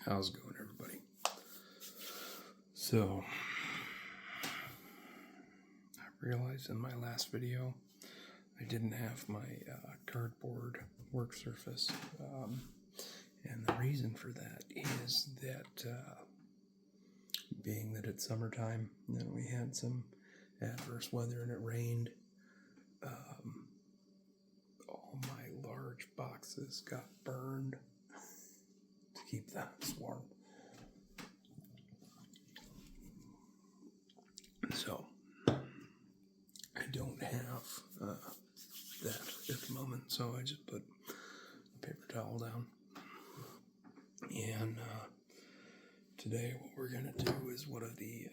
How's it going, everybody? So, I realized in my last video I didn't have my cardboard work surface, and the reason for that is that being that it's summertime and we had some adverse weather and it rained, all my large boxes got burned to keep the house warm. So, I don't have that at the moment, so I just put a paper towel down. And today what we're going to do is one of the,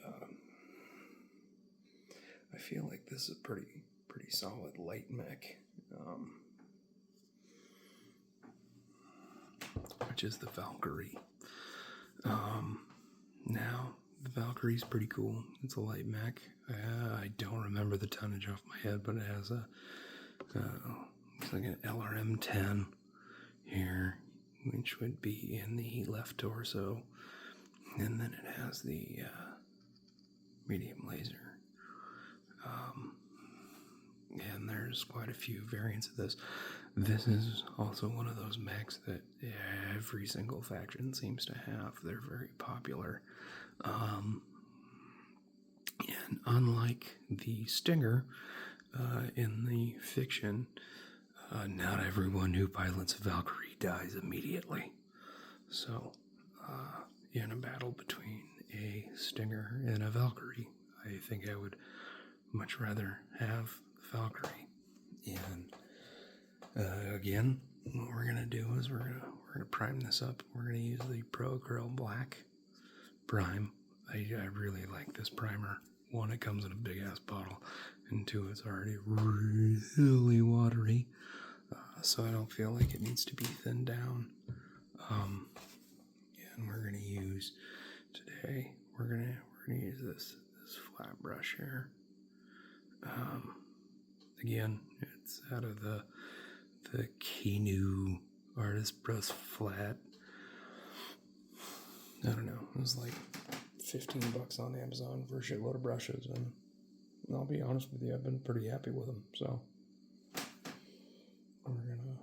I feel like this is a pretty solid light mech, which is the Valkyrie. Now, the Valkyrie is pretty cool. It's a light mech. I don't remember the tonnage off my head, but it has a looks like an LRM-10 here, which would be in the left torso, and then it has the medium laser. And there's quite a few variants of this. This is also one of those mechs that every single faction seems to have. They're very popular. And unlike the Stinger in the fiction, not everyone who pilots a Valkyrie dies immediately. So, in a battle between a Stinger and a Valkyrie, I think I would much rather have the Valkyrie. And again, what we're gonna do is we're gonna prime this up. We're gonna use the Pro Curl Black Prime. I really like this primer. One, it comes in a big ass bottle, and two, it's already really watery, so I don't feel like it needs to be thinned down. And we're gonna use today. We're gonna use this flat brush here. Again, it's out of the Kinu Artist Brush Flat. I don't know. It was like $15 on Amazon for a shitload of brushes, and I'll be honest with you, I've been pretty happy with them. So we're gonna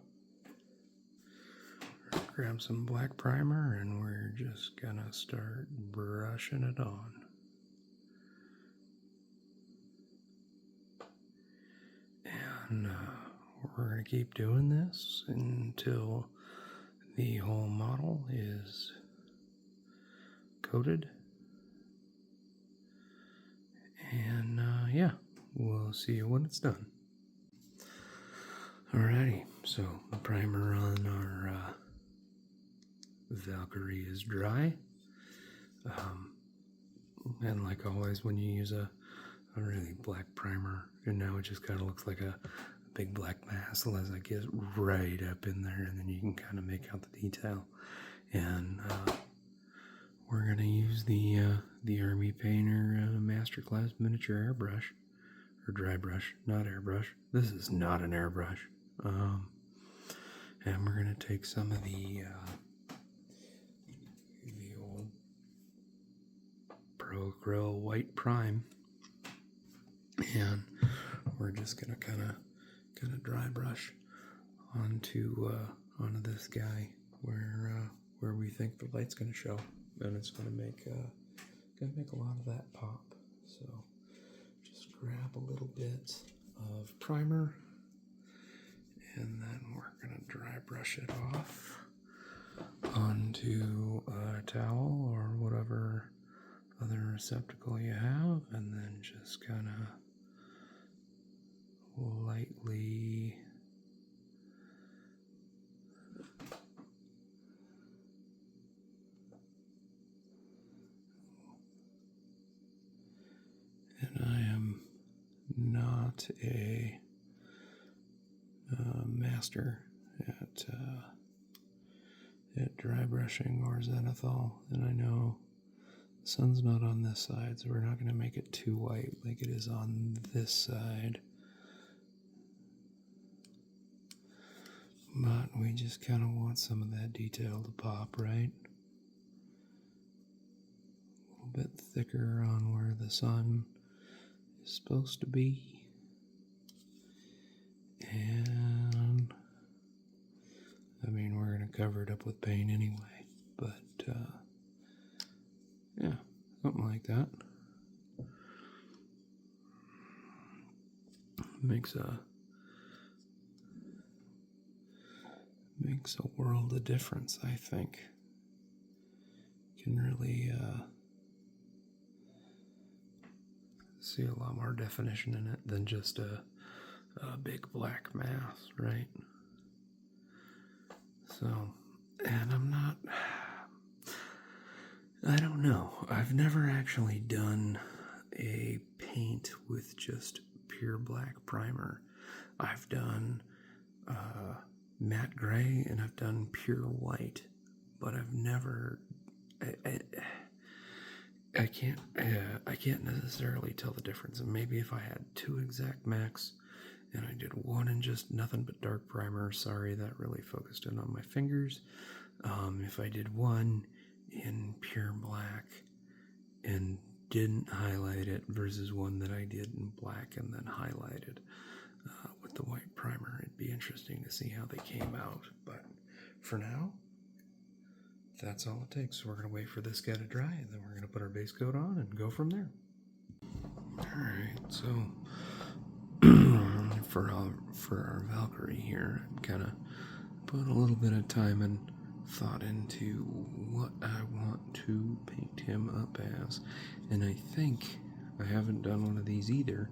grab some black primer, and we're just gonna start brushing it on. And we're going to keep doing this until the whole model is coated. And yeah, we'll see you when it's done. Alrighty, so the primer on our Valkyrie is dry. And like always, when you use a really black primer, and now it just kind of looks like a big black mass unless I get right up in there, and then you can kind of make out the detail. And we're gonna use the Army Painter Masterclass miniature airbrush, or dry brush, not airbrush. This is not an airbrush. And we're gonna take some of the old Pro Grill White Prime, and we're just gonna kind of dry brush onto this guy where we think the light's gonna show, and it's gonna make a lot of that pop. So just grab a little bit of primer, and then we're gonna dry brush it off onto a towel or whatever other receptacle you have, and then just kind of lightly and I am not a master at dry brushing or zenithal, and I know the sun's not on this side, so we're not going to make it too white like it is on this side. But we just kind of want some of that detail to pop, right? thicker on where the sun is supposed to be. And I mean, we're going to cover it up with paint anyway, but yeah, something like that. Makes a world of difference, I think. Can really see a lot more definition in it than just a big black mass, right? So, and I don't know. I've never actually done a paint with just pure black primer. I've done matte gray and I've done pure white, but I've never. I can't necessarily tell the difference. And maybe if I had two exact mechs and I did one in just nothing but dark primer, sorry, that really focused in on my fingers. If I did one in pure black and didn't highlight it versus one that I did in black and then highlighted with the white primer, it'd be interesting to see how they came out. But for now, that's all it takes. So we're going to wait for this guy to dry, and then we're going to put our base coat on and go from there. Alright, so for our Valkyrie here, I'm kind of put a little bit of time and thought into what I want to paint him up as. And I think I haven't done one of these either,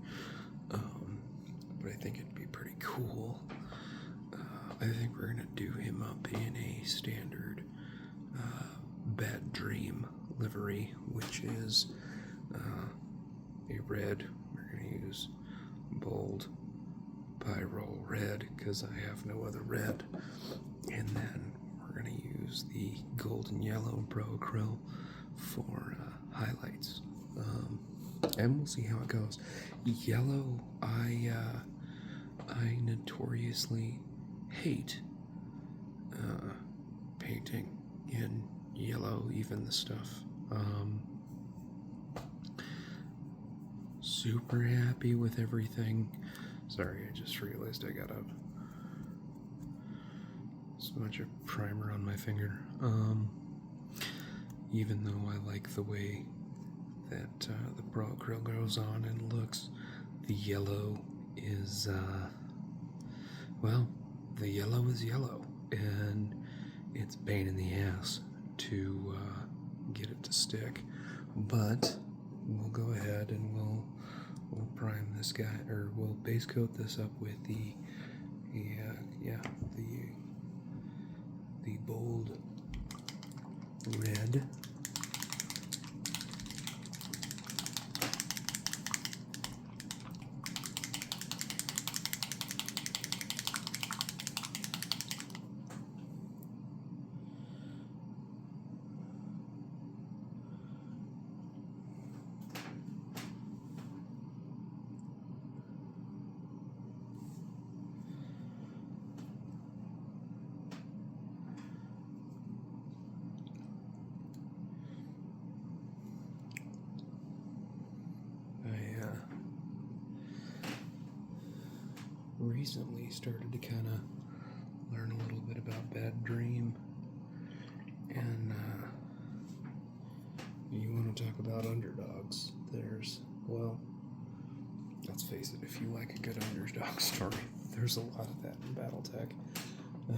but I think it'd be pretty cool. I think we're going to do him up in a standard Bad Dream livery, which is a red. We're going to use bold pyro red because I have no other red, and then we're going to use the golden yellow Pro Acryl for highlights, and we'll see how it goes. Yellow, I notoriously hate painting in yellow, even the stuff. Super happy with everything. Sorry, I just realized I got a smudge of primer on my finger. Even though I like the way that the Pro Acryl goes on and looks, the yellow is, well, the yellow is yellow, and it's a pain in the ass to get it to stick. But we'll go ahead and we'll prime this guy, or we'll base coat this up with the bold red. Recently started to kind of learn a little bit about Bad Dream, and you want to talk about underdogs. Well, let's face it, if you like a good underdog story, there's a lot of that in Battletech.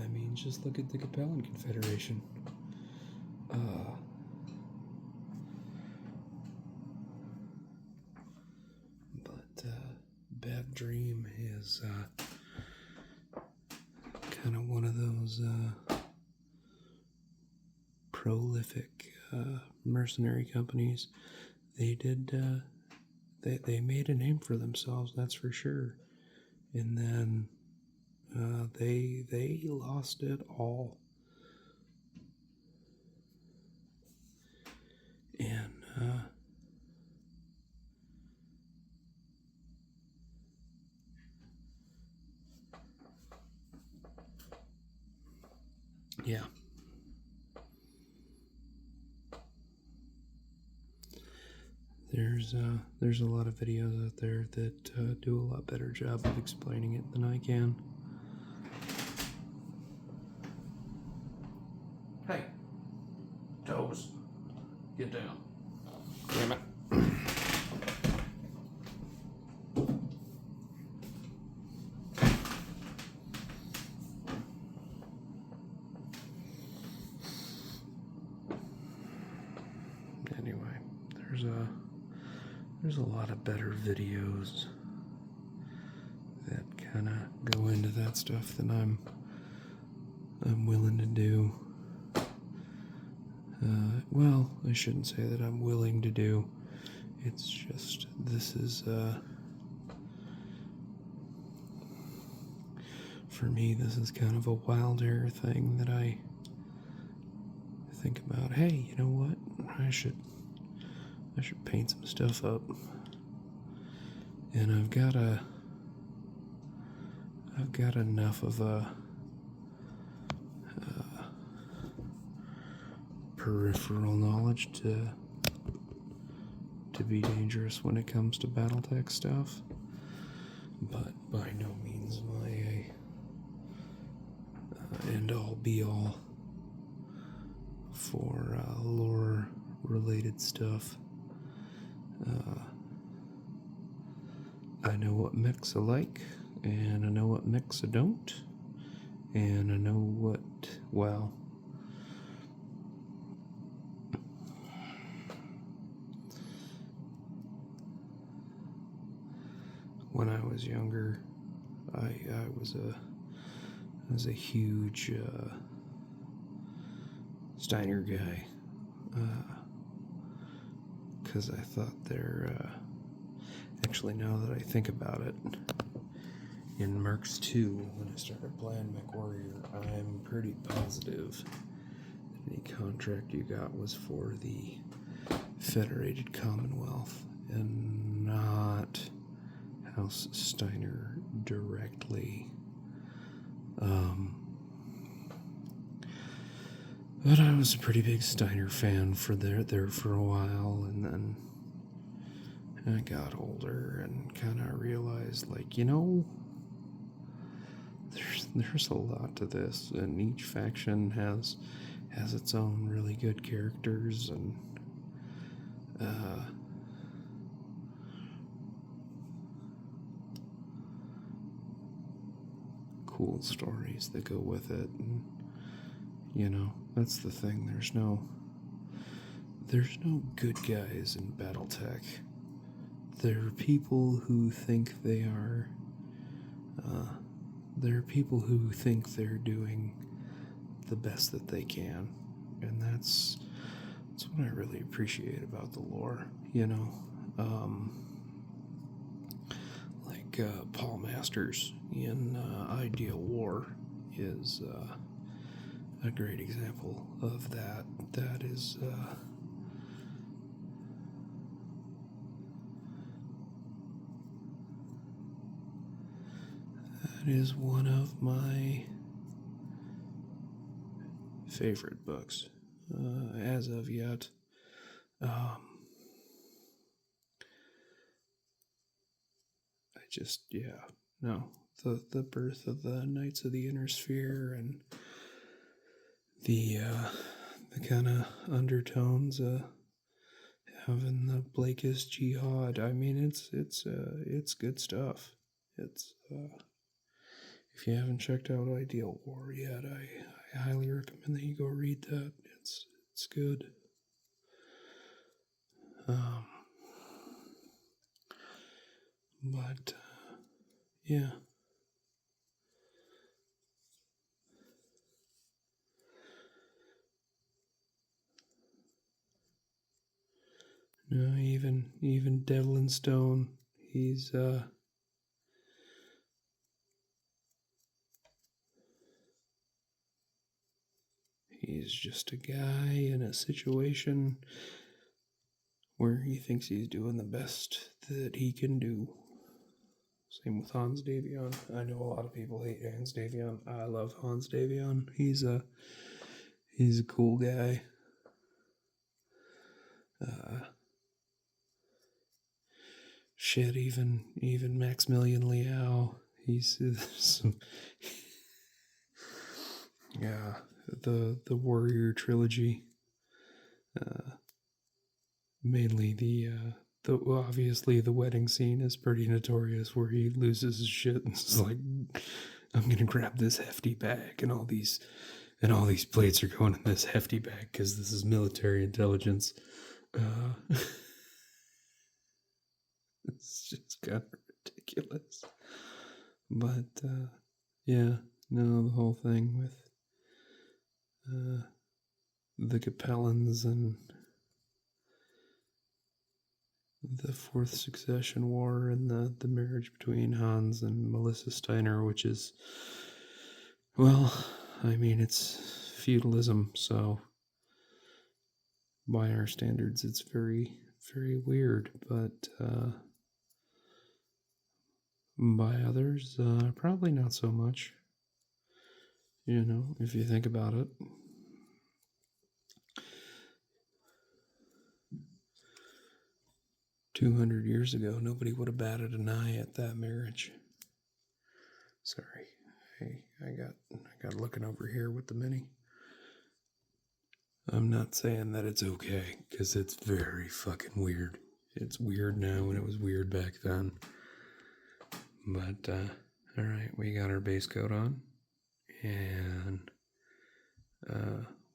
I mean, just look at the Capellan Confederation. Bad Dream is kind of one of those prolific mercenary companies. They made a name for themselves, that's for sure. And then they lost it all. And yeah. there's a lot of videos out there that do a lot better job of explaining it than I can. Hey, Toes, get down. Damn it. Anyway, there's a lot of better videos that kind of go into that stuff than I'm willing to do. Well, I shouldn't say that I'm willing to do. It's just, this is, for me, this is kind of a wild hair thing that I think about. Hey, you know what? I should paint some stuff up. And I've got enough of a peripheral knowledge to be dangerous when it comes to Battletech stuff, but by no means my end-all be-all for lore-related stuff. I know what mechs are like, and I know what mechs I don't, and I know what, well, when I was younger, I was a huge Steiner guy, because I thought they're, actually now that I think about it, in Mercs 2, when I started playing MechWarrior, I'm pretty positive that any contract you got was for the Federated Commonwealth and not House Steiner directly. But I was a pretty big Steiner fan for there for a while, and then I got older and kind of realized, like, you know, there's a lot to this, and each faction has its own really good characters and cool stories that go with it, and you know, that's the thing. There's no good guys in Battletech. There are people who think they are. There are people who think they're doing the best that they can, and that's what I really appreciate about the lore. You know, like Paul Masters in Ideal War is a great example of that. That is one of my favorite books as of yet. I just, yeah, no, the birth of the Knights of the Inner Sphere and the kind of undertones having the Blakist Jihad. I mean, it's good stuff. It's if you haven't checked out Ideal War yet, I highly recommend that you go read that. It's good. But yeah. No, even Devlin Stone, he's just a guy in a situation where he thinks he's doing the best that he can do. Same with Hans Davion. I know a lot of people hate Hans Davion. I love Hans Davion. He's a cool guy. shit, even Maximilian Liao, he's some, yeah, the Warrior trilogy, mainly the obviously the wedding scene is pretty notorious, where he loses his shit and is like, I'm gonna grab this hefty bag, and all these plates are going in this hefty bag because this is military intelligence. It's just kind of ridiculous. But yeah, no, the whole thing with the Capellans and the Fourth Succession War and the marriage between Hans and Melissa Steiner, which is, well, I mean, it's feudalism, so by our standards, it's very, very weird, but by others, probably not so much. You know, if you think about it. 200 years ago, nobody would have batted an eye at that marriage. Sorry, I got looking over here with the mini. I'm not saying that it's okay, because it's very fucking weird. It's weird now, and it was weird back then. But alright, we got our base coat on, and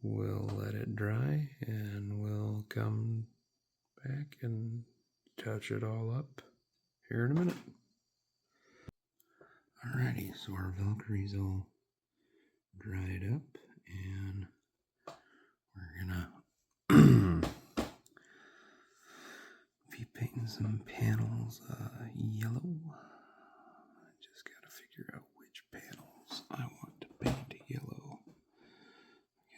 we'll let it dry, and we'll come back and touch it all up here in a minute. Alrighty, so our Valkyrie's all dried up, and we're gonna be painting some panels yellow. I just gotta figure out which panels I want to paint yellow. I'm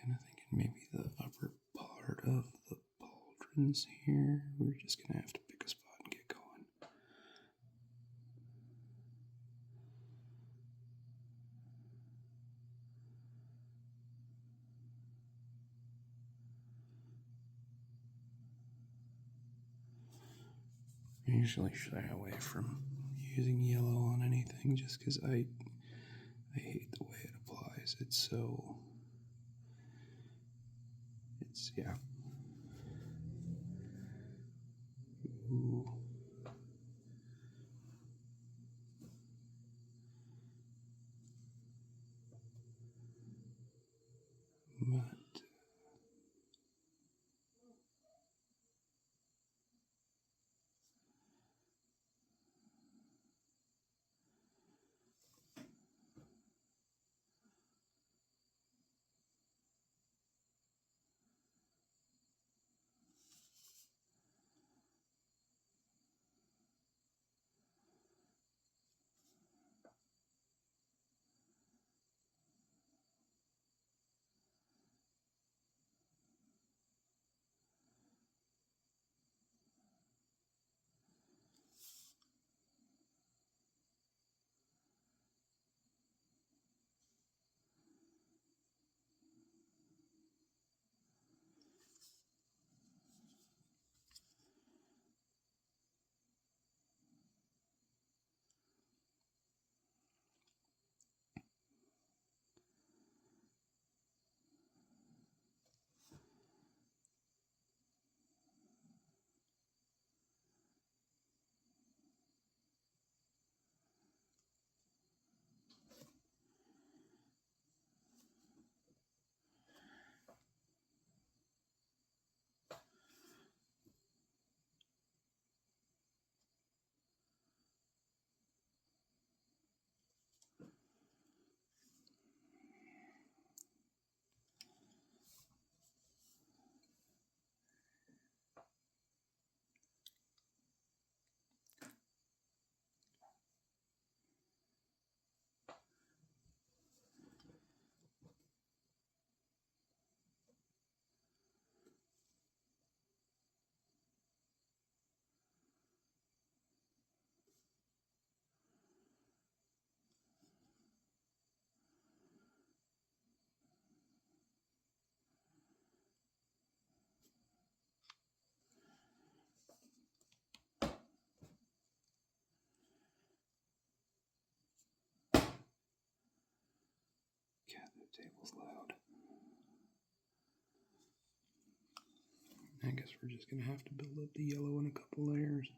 kinda thinking maybe the upper part of the pauldrons here. We're just gonna have to pick a spot and get going. I usually shy away from using yellow on anything just because I hate the way it applies. Yeah. Ooh. But table's loud. I guess we're just going to have to build up the yellow in a couple layers.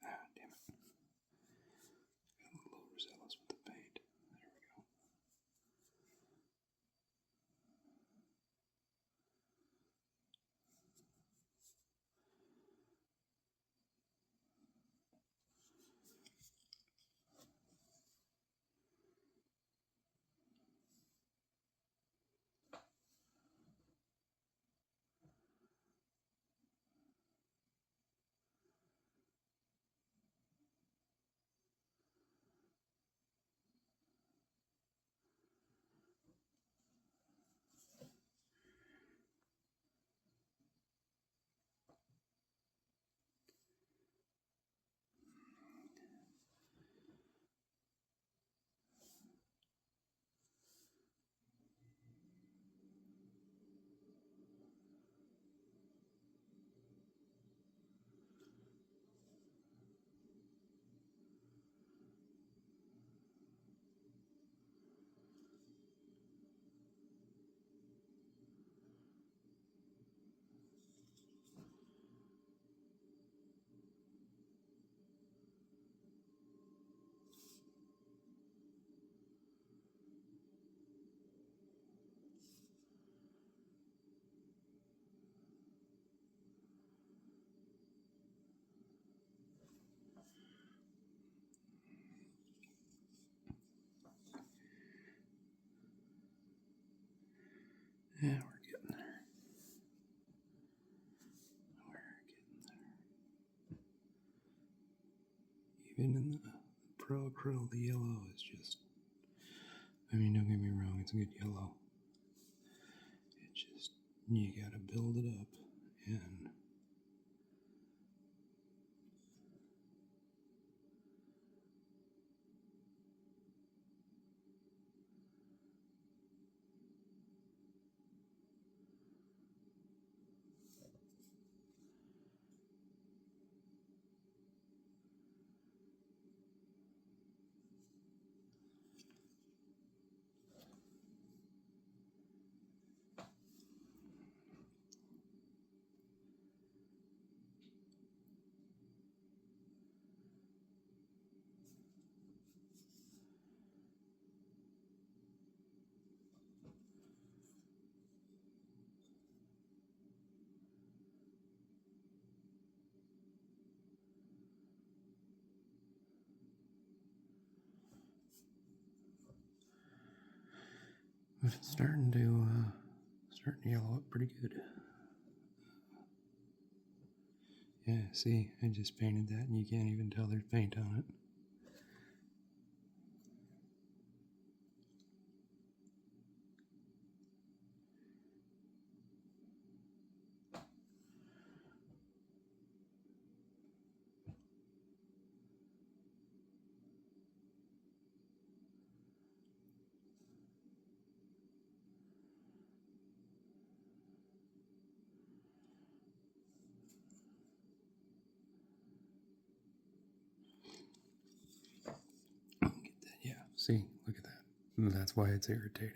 Ah, damn it. Got a little overzealous with the paint. There we go. Yeah, we're getting there. Even in the Pro Acryl, the yellow is just, I mean, don't get me wrong, it's a good yellow. It just, you gotta build it up and it's starting to yellow up pretty good. Yeah, see, I just painted that and you can't even tell there's paint on it. See, look at that. That's why it's irritating.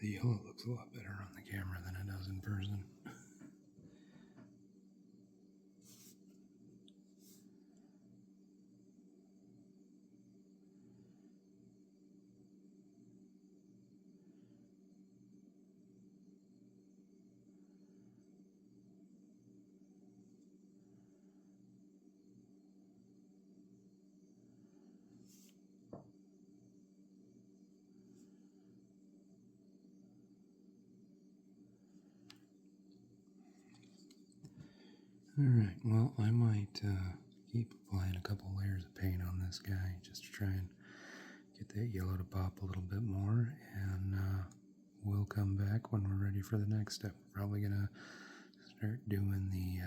The yellow looks a lot better on the camera than it does in person. Alright, well, I might keep applying a couple layers of paint on this guy just to try and get that yellow to pop a little bit more, and we'll come back when we're ready for the next step. We're probably going to start doing the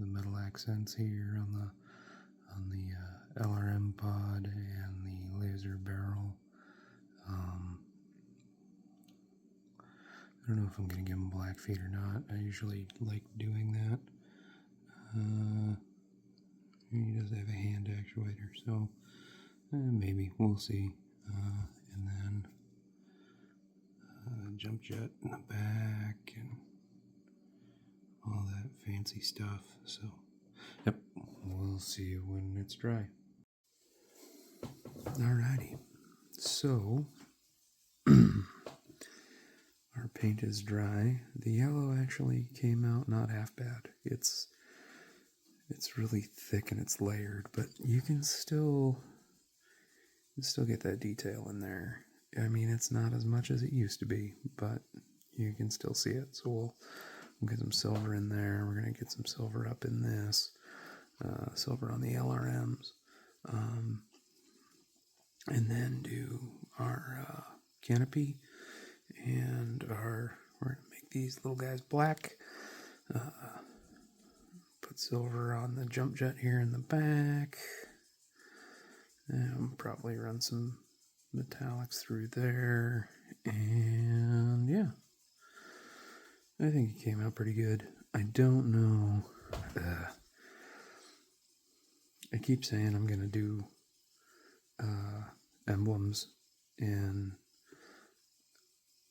metal accents here on the LRM pod and the laser barrel. I don't know if I'm going to give him black feet or not. I usually like doing that. He does have a hand actuator, so maybe we'll see. And then jump jet in the back and all that fancy stuff. So, yep, we'll see you when it's dry. Alrighty, so our paint is dry. The yellow actually came out not half bad. It's really thick and it's layered, but you can still get that detail in there. I mean, it's not as much as it used to be, but you can still see it. So we'll get some silver in there. We're going to get some silver up in this. Silver on the LRMs. And then do our canopy. And we're going to make these little guys black. Put silver on the jump jet here in the back. And probably run some metallics through there. And yeah, I think it came out pretty good. I don't know. I keep saying I'm going to do emblems in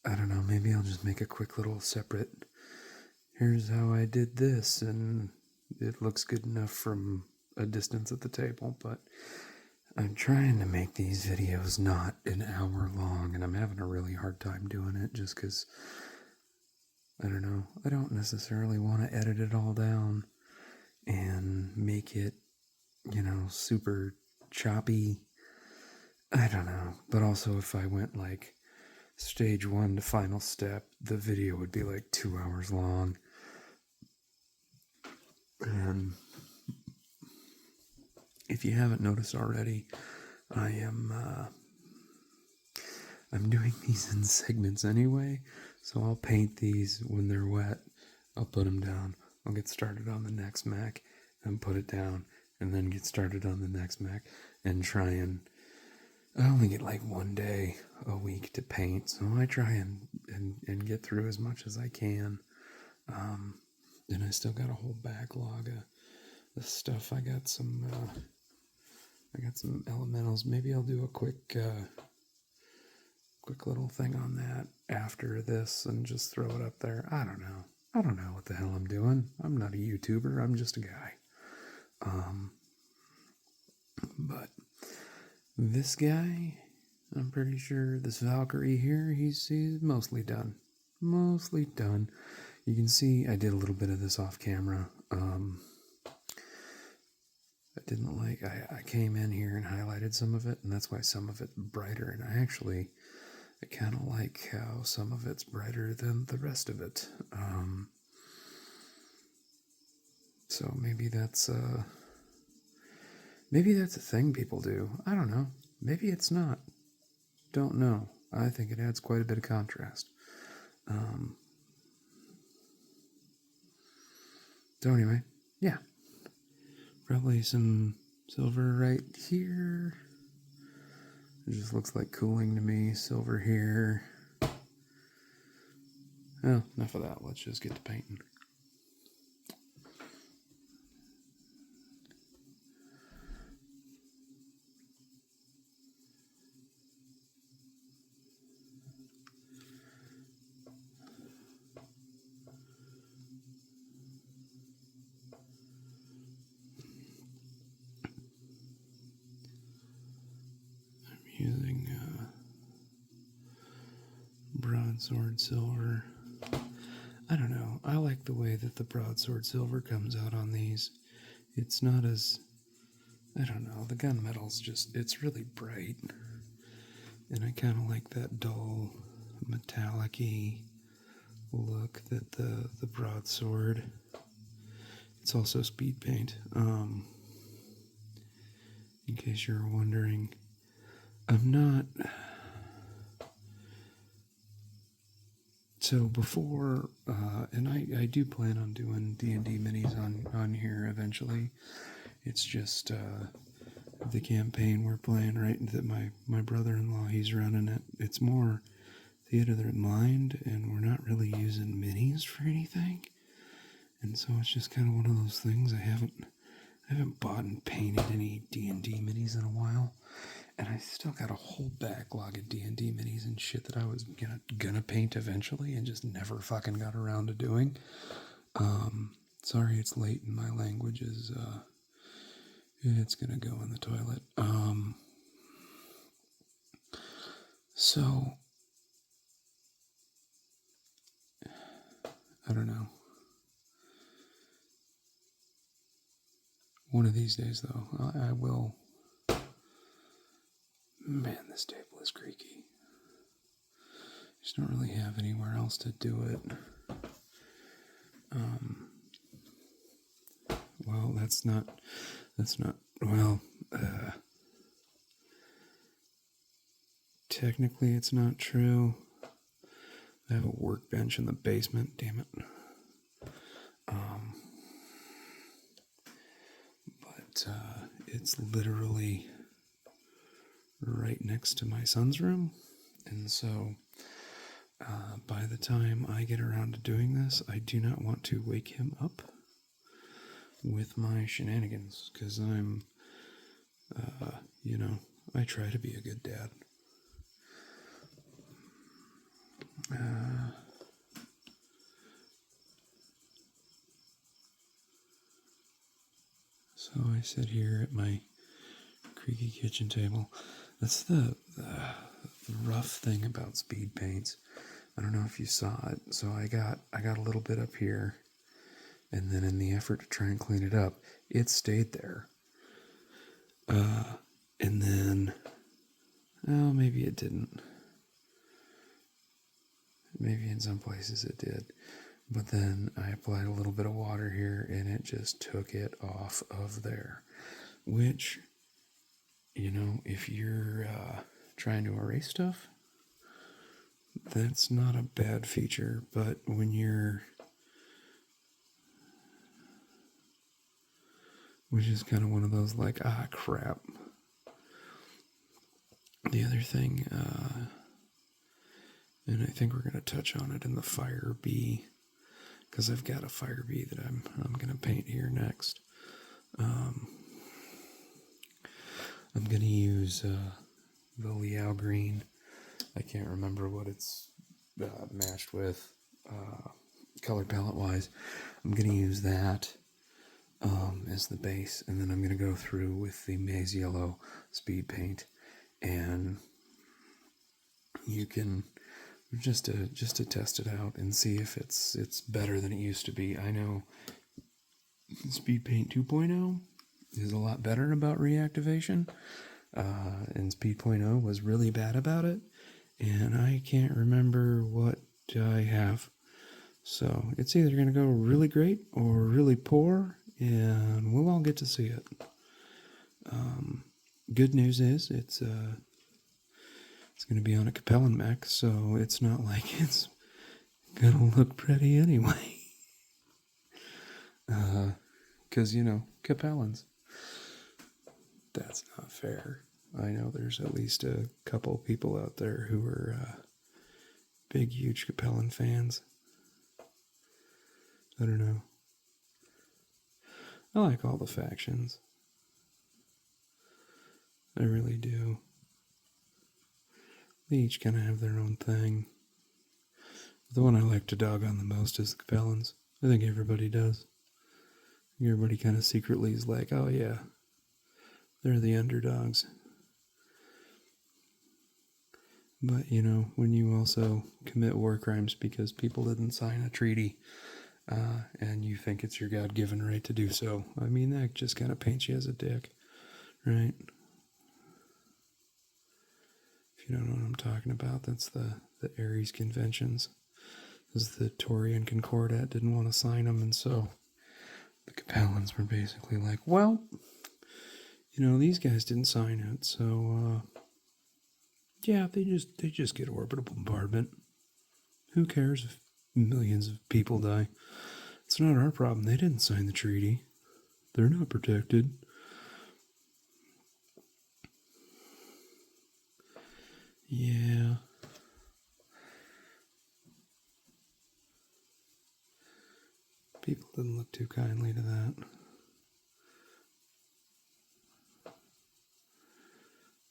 I don't know, maybe I'll just make a quick little separate, here's how I did this, and it looks good enough from a distance at the table, but I'm trying to make these videos not an hour long, and I'm having a really hard time doing it just because, I don't know, I don't necessarily want to edit it all down and make it, super choppy. I don't know, but also if I went like stage 1 to final step, the video would be like 2 hours long. And if you haven't noticed already, I'm doing these in segments anyway, so I'll paint these when they're wet. I'll put them down. I'll get started on the next mech and put it down, and then get started on the next mech and try and I only get like 1 day a week to paint, so I try and get through as much as I can. And I still got a whole backlog of stuff. I got some elementals. Maybe I'll do a quick little thing on that after this and just throw it up there. I don't know. I don't know what the hell I'm doing. I'm not a YouTuber. I'm just a guy. But this guy, I'm pretty sure this Valkyrie here, he's mostly done. Mostly done. You can see I did a little bit of this off camera. I came in here and highlighted some of it, and that's why some of it's brighter. And I kind of like how some of it's brighter than the rest of it. So maybe that's a thing people do. I don't know. Maybe it's not. Don't know. I think it adds quite a bit of contrast. So anyway, yeah. Probably some silver right here. It just looks like cooling to me. Silver here. Oh, enough of that. Let's just get to painting. Using broadsword silver. I don't know. I like the way that the broadsword silver comes out on these. It's not as, I don't know, the gunmetal's just, it's really bright. And I kind of like that dull, metallic-y look that the broadsword. It's also speed paint. In case you're wondering, I'm not. So before, and I do plan on doing D&D minis on here eventually. It's just the campaign we're playing right that my brother-in-law, he's running it. It's more theater of the mind, and we're not really using minis for anything. And so it's just kind of one of those things. I haven't bought and painted any D&D minis in a while. And I still got a whole backlog of D&D minis and shit that I was gonna paint eventually and just never fucking got around to doing. Sorry it's late and my language is, it's gonna go in the toilet. So, I don't know. One of these days, though, I will. Man, this table is creaky. Just don't really have anywhere else to do it. Well, that's not, well, technically it's not true. I have a workbench in the basement, damn it. But it's literally right next to my son's room. And so by the time I get around to doing this, I do not want to wake him up with my shenanigans, because I'm, I try to be a good dad. So I sit here at my creaky kitchen table. That's the rough thing about speed paints. I don't know if you saw it. So I got a little bit up here, and then in the effort to try and clean it up, it stayed there. And then, oh, maybe it didn't. Maybe in some places it did. But then I applied a little bit of water here, and it just took it off of there. Which, you know, if you're trying to erase stuff, that's not a bad feature. But when you're, which is kind of one of those like, ah, crap. The other thing, and I think we're going to touch on it in the Fire Bee, because I've got a Fire Bee that I'm going to paint here next. I'm going to use the Liao green. I can't remember what it's matched with color palette wise. I'm going to use that as the base, and then I'm going to go through with the maize yellow speed paint, and you can just to test it out and see if it's better than it used to be. I know Speed Paint 2.0 is a lot better about reactivation, and Speed 0.0 was really bad about it, and I can't remember what I have. So it's either going to go really great or really poor, and we'll all get to see it. Good news is it's going to be on a Capellan mech, so it's not like it's going to look pretty anyway. Because, you know, Capellans. That's not fair. I know there's at least a couple people out there who are big, huge Capellan fans. I don't know. I like all the factions. I really do. They each kind of have their own thing. The one I like to dog on the most is the Capellans. I think everybody does. Everybody kind of secretly is like, oh yeah, they're the underdogs. But, you know, when you also commit war crimes because people didn't sign a treaty, and you think it's your God-given right to do so, I mean, that just kind of paints you as a dick, right? If you don't know what I'm talking about, that's the Ares Conventions. Because the Taurian Concordat didn't want to sign them, and so the Capellans were basically like, well, you know, these guys didn't sign it, so, yeah, they just get orbital bombardment. Who cares if millions of people die? It's not our problem. They didn't sign the treaty. They're not protected. Yeah. People didn't look too kindly to that.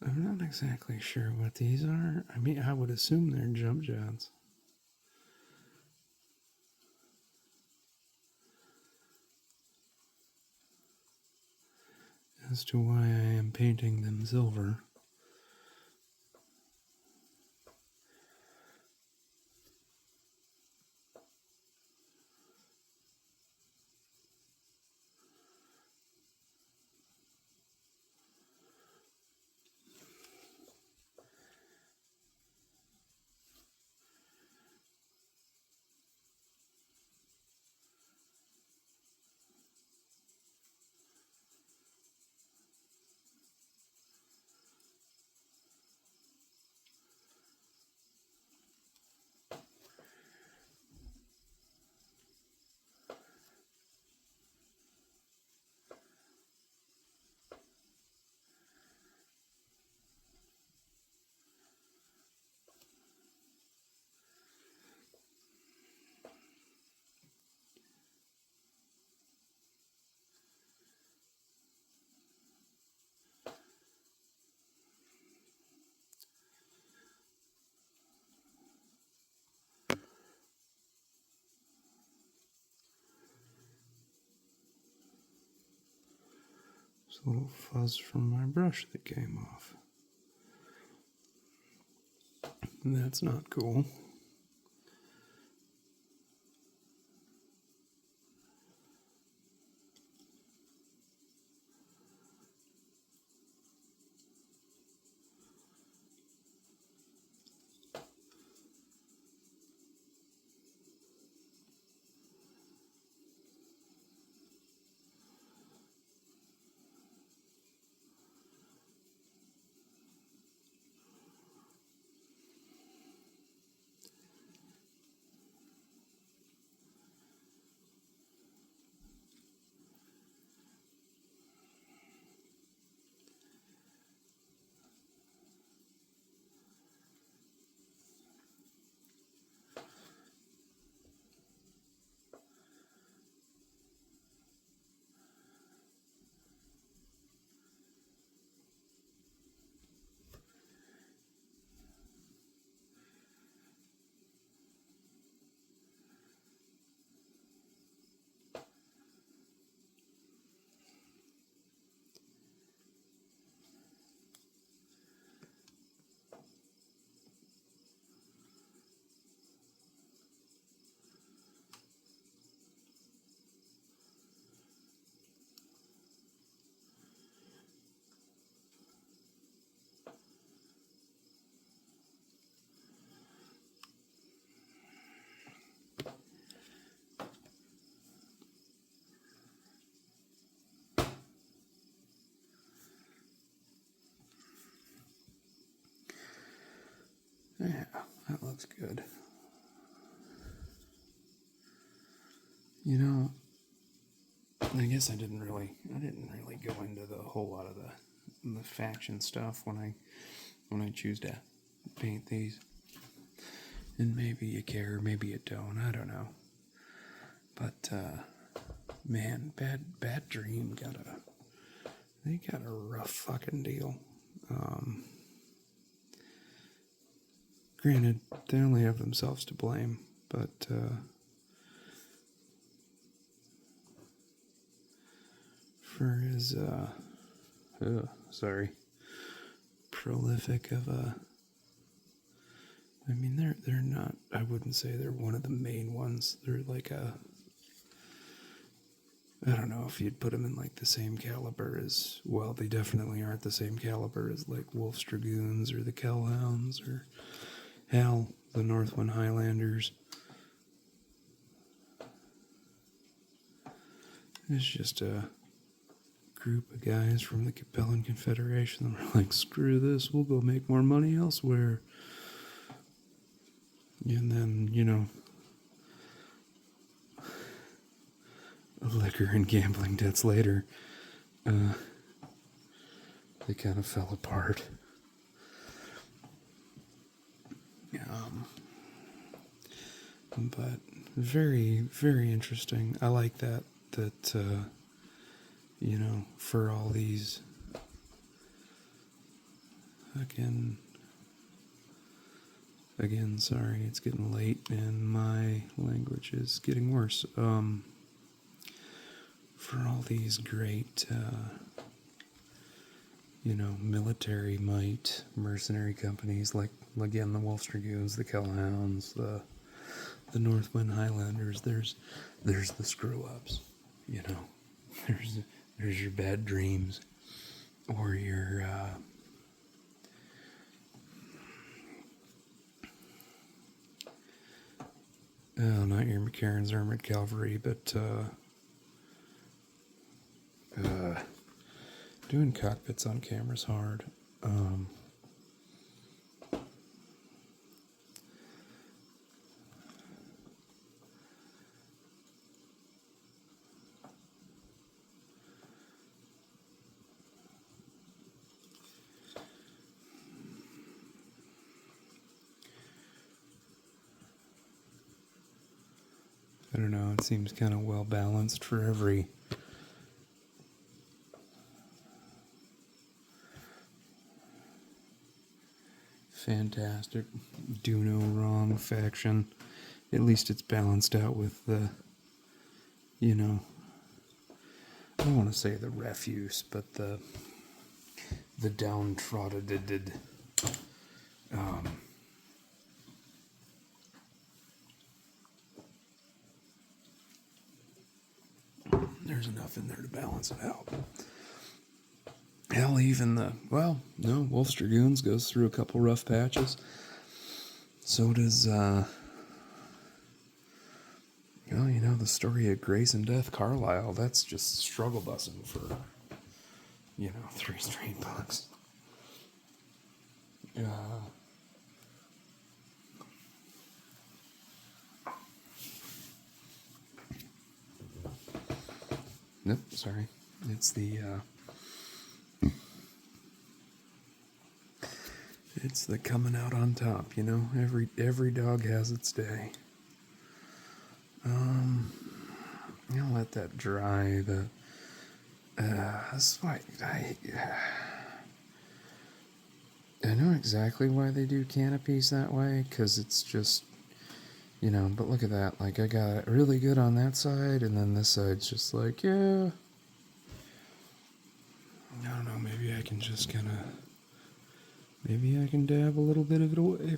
I'm not exactly sure what these are. I mean, I would assume they're jump jets. As to why I am painting them silver. There's a little fuzz from my brush that came off. That's not cool. Yeah, that looks good. You know, I guess I didn't really go into the whole lot of the faction stuff when I choose to paint these. And maybe you care, maybe you don't, I don't know. But man, Bad Dream got a rough fucking deal. Granted, they only have themselves to blame, but for his prolific of a, I mean, they're not, I wouldn't say they're one of the main ones. They're like I don't know if you'd put them in like the same caliber as, well, they definitely aren't the same caliber as like Wolf's Dragoons or the Kellhounds or hell, the Northwind Highlanders. It's just a group of guys from the Capellan Confederation that were like, screw this, we'll go make more money elsewhere. And then, you know, liquor and gambling debts later, they kind of fell apart. But very, very interesting. I like that you know, for all these, again, sorry, it's getting late and my language is getting worse. For all these great, you know, military might, mercenary companies like, again, the Wolf's Dragoons, the Kellhounds, the Northwind Highlanders, there's the screw-ups, you know. There's your Bad Dreams, or your, not your McCarran's Armored Cavalry, but, doing cockpits on camera's hard. I don't know, it seems kind of well balanced for every fantastic, do no wrong faction. At least it's balanced out with the, you know, don't want to say the refuse, but the downtrodden. There's enough in there to balance it out. Hell, even Wolf's Dragoons goes through a couple rough patches. So does, the story of Grace and Death Carlisle. That's just struggle busing for, 3 straight bucks. Nope, sorry. It's the, it's the coming out on top, every dog has its day. I'll let that dry. That's why I know exactly why they do canopies that way, because it's just, but look at that. Like, I got it really good on that side, and then this side's just like, yeah. I don't know, maybe I can just maybe I can dab a little bit of it away.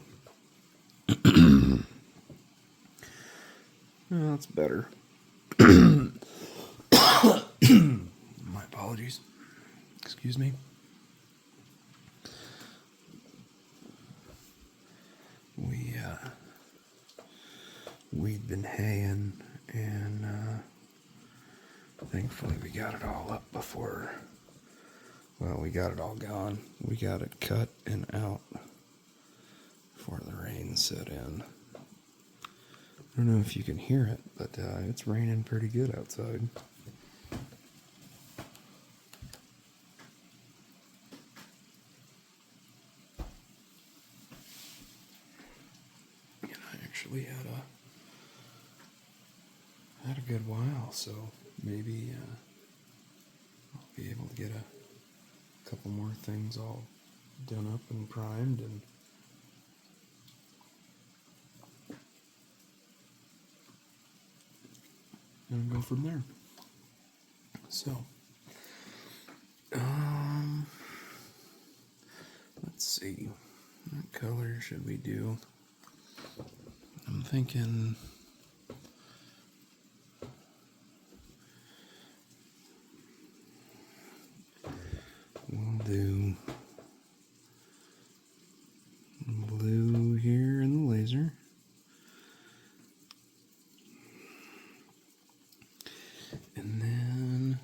Oh, that's better. My apologies. Excuse me. We'd been haying, and thankfully we got it all up before. Well, we got it all gone. We got it cut and out before the rain set in. I don't know if you can hear it, but it's raining pretty good outside. And I actually had a good while, so maybe I'll be able to get a couple more things all done up and primed and go from there. So, let's see, what color should we do? I'm thinking we'll do blue here in the laser. And then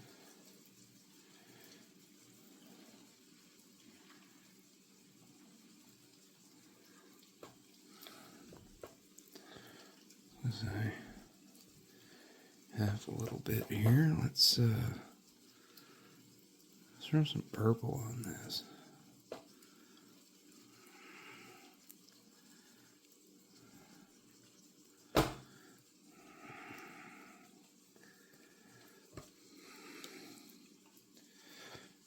as I have a little bit here, let's throw some purple on this.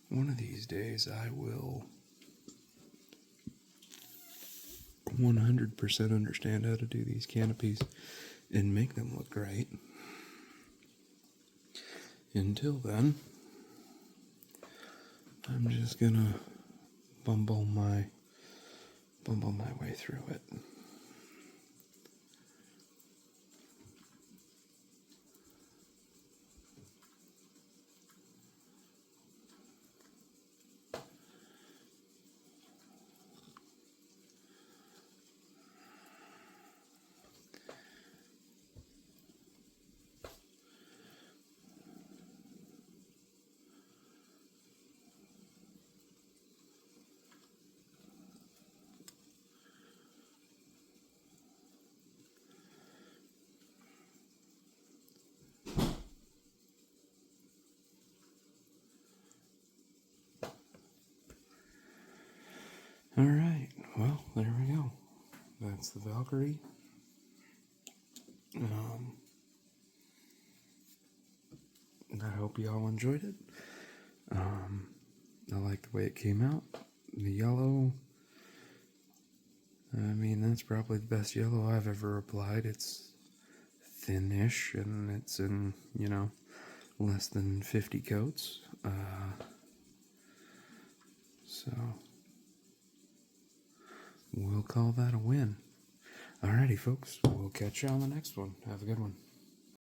One of these days I will 100% understand how to do these canopies and make them look great. Until then, I'm just gonna bumble my way through it. Alright, well, there we go. That's the Valkyrie. I hope you all enjoyed it. I like the way it came out. The yellow, I mean, that's probably the best yellow I've ever applied. It's thinnish, and it's in, less than 50 coats. So we'll call that a win. Alrighty, folks. We'll catch you on the next one. Have a good one.